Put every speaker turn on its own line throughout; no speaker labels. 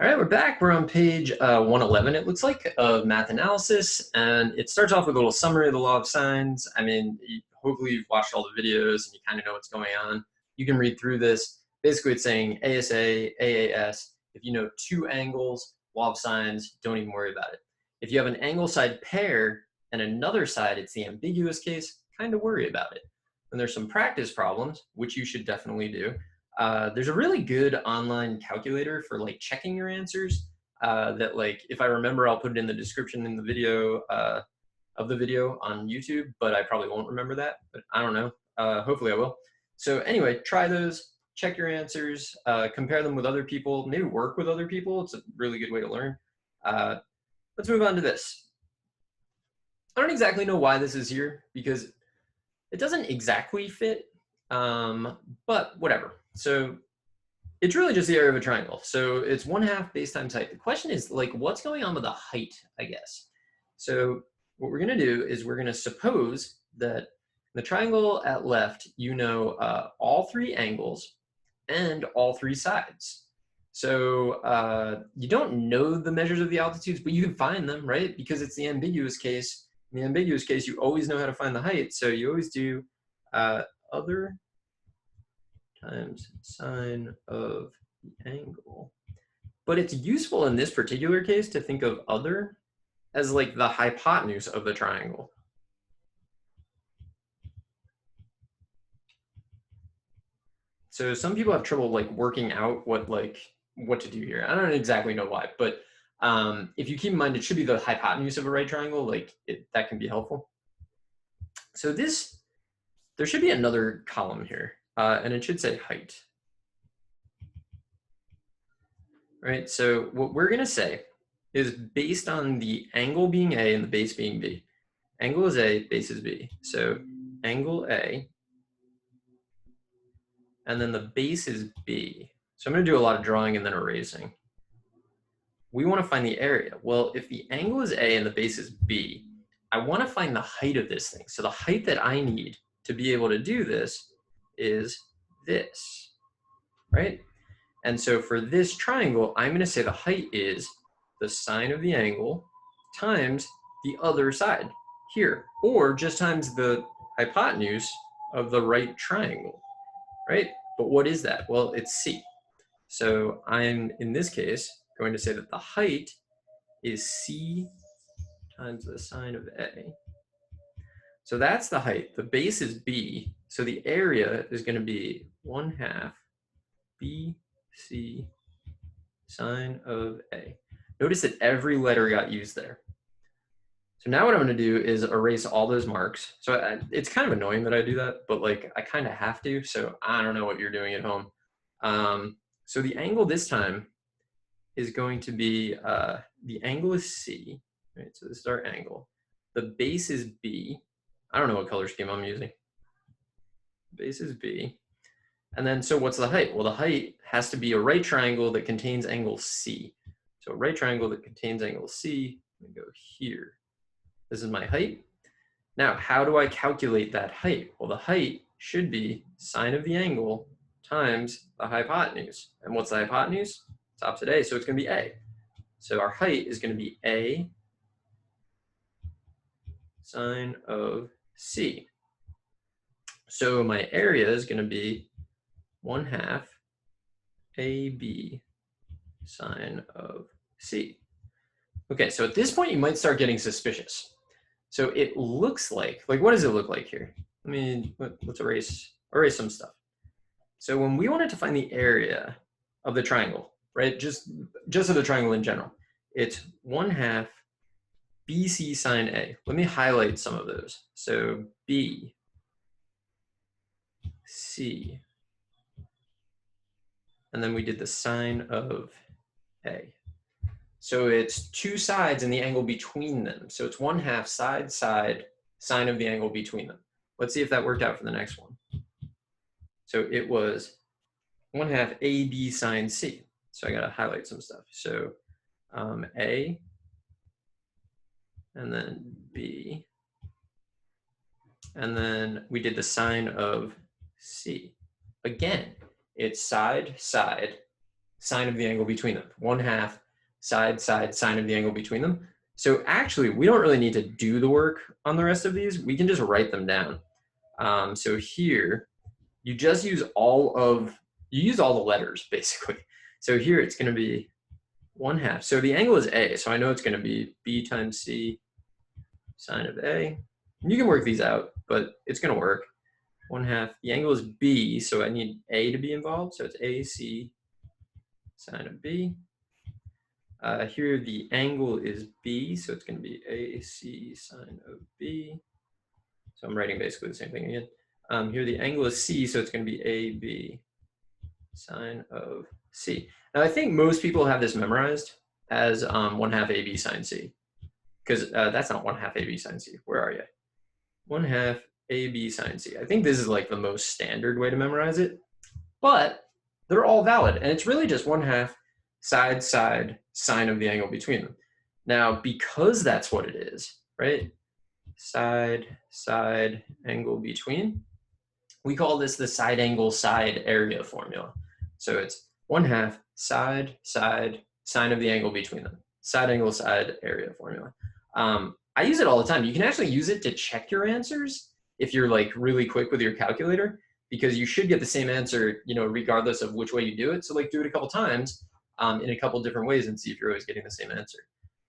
All right, we're back. We're on page 111, it looks like, of math analysis. And it starts off with a little summary of the law of sines. I mean, hopefully you've watched all the videos and you kind of know what's going on. You can read through this. Basically, it's saying ASA, AAS. If you know two angles, law of sines, don't even worry about it. If you have an angle side pair and another side, it's the ambiguous case, kind of worry about it. And there's some practice problems, which you should definitely do. There's a really good online calculator for like checking your answers that, like, if I remember, I'll put it in the description in the video of the video on YouTube, but I probably won't remember that, but I don't know. Hopefully I will. So anyway, try those, check your answers, compare them with other people, maybe work with other people. It's a really good way to learn. Let's move on to this. I don't exactly know why this is here because it doesn't exactly fit, but whatever. So it's really just the area of a triangle. So it's 1/2 base times height. The question is, like, what's going on with the height, I guess. So what we're going to do is we're going to suppose that the triangle at left, you know all three angles and all three sides. So you don't know the measures of the altitudes, but you can find them, right? Because it's the ambiguous case. In the ambiguous case, you always know how to find the height. So you always do other times sine of the angle. But it's useful in this particular case to think of other as like the hypotenuse of the triangle. So some people have trouble like working out what to do here. I don't exactly know why, but if you keep in mind it should be the hypotenuse of a right triangle, like that can be helpful. So there should be another column here. And it should say height. Right, so what we're going to say is based on the angle being A and the base being B. Angle is A, base is B. So angle A, and then the base is B. So I'm going to do a lot of drawing and then erasing. We want to find the area. Well, if the angle is A and the base is B, I want to find the height of this thing. So the height that I need to be able to do this is this, right? And so for this triangle, I'm going to say the height is the sine of the angle times the other side here, or just times the hypotenuse of the right triangle, right? But what is that? Well, it's C. So I'm, in this case, going to say that the height is C times the sine of A. So that's the height. The base is B. So the area is going to be 1/2 BC sine of A. Notice that every letter got used there. So now what I'm going to do is erase all those marks. So it's kind of annoying that I do that, but like I kind of have to. So I don't know what you're doing at home. So the angle this time is going to be, the angle is C, right? So this is our angle. The base is B. I don't know what color scheme I'm using. Base is B. And then, so what's the height? Well, the height has to be a right triangle that contains angle C. So a right triangle that contains angle C, I'm gonna go here. This is my height. Now, how do I calculate that height? Well, the height should be sine of the angle times the hypotenuse. And what's the hypotenuse? It's opposite A, so it's gonna be A. So our height is gonna be A sine of C. So my area is gonna be 1/2 AB sine of C. Okay, so at this point you might start getting suspicious. So it looks like what does it look like here? I mean, let's erase some stuff. So when we wanted to find the area of the triangle, right, just of the triangle in general, it's 1/2 BC sine A. Let me highlight some of those. So B, C, and then we did the sine of A. So it's two sides and the angle between them. So it's 1/2 side, sine of the angle between them. Let's see if that worked out for the next one. So it was 1/2 AB sine C. So I got to highlight some stuff. So A, and then B, and then we did the sine of C. Again, it's side, sine of the angle between them. 1/2 side, side, sine of the angle between them. So actually, we don't really need to do the work on the rest of these. We can just write them down. So here, you just use you use all the letters, basically. So here it's going to be 1/2. So the angle is A, so I know it's going to be B times C sine of A. And you can work these out, but it's going to work. 1/2. The angle is B, so I need A to be involved. So it's AC sine of B. Here the angle is B, so it's going to be AC sine of B. So I'm writing basically the same thing again. Here the angle is C, so it's going to be AB sine of C. Now I think most people have this memorized as 1/2 AB sine C, because that's not 1/2 AB sine C. Where are you? 1/2 AB sine C. I think this is like the most standard way to memorize it, but they're all valid, and it's really just 1/2 side, side, sine of the angle between them. Now, because that's what it is, right? Side, side, angle between. We call this the side angle side area formula. So it's 1/2 side, side, sine of the angle between them. Side angle side area formula. I use it all the time. You can actually use it to check your answers if you're like really quick with your calculator, because you should get the same answer, you know, regardless of which way you do it. So like do it a couple times in a couple different ways and see if you're always getting the same answer.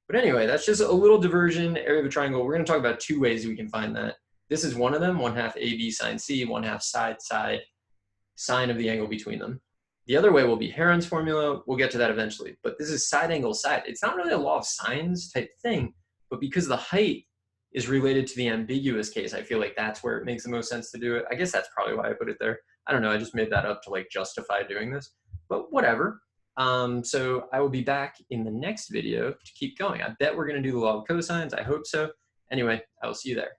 But anyway, that's just a little diversion, area of a triangle. We're going to talk about 2 ways we can find that. This is one of them, 1/2 AB sine C, 1/2 side, side, sine of the angle between them. The other way will be Heron's formula. We'll get to that eventually. But this is side angle side. It's not really a law of sines type thing, but because the height is related to the ambiguous case, I feel like that's where it makes the most sense to do it. I guess that's probably why I put it there. I don't know. I just made that up to like justify doing this, but whatever. So I will be back in the next video to keep going. I bet we're going to do the law of cosines. I hope so. Anyway, I will see you there.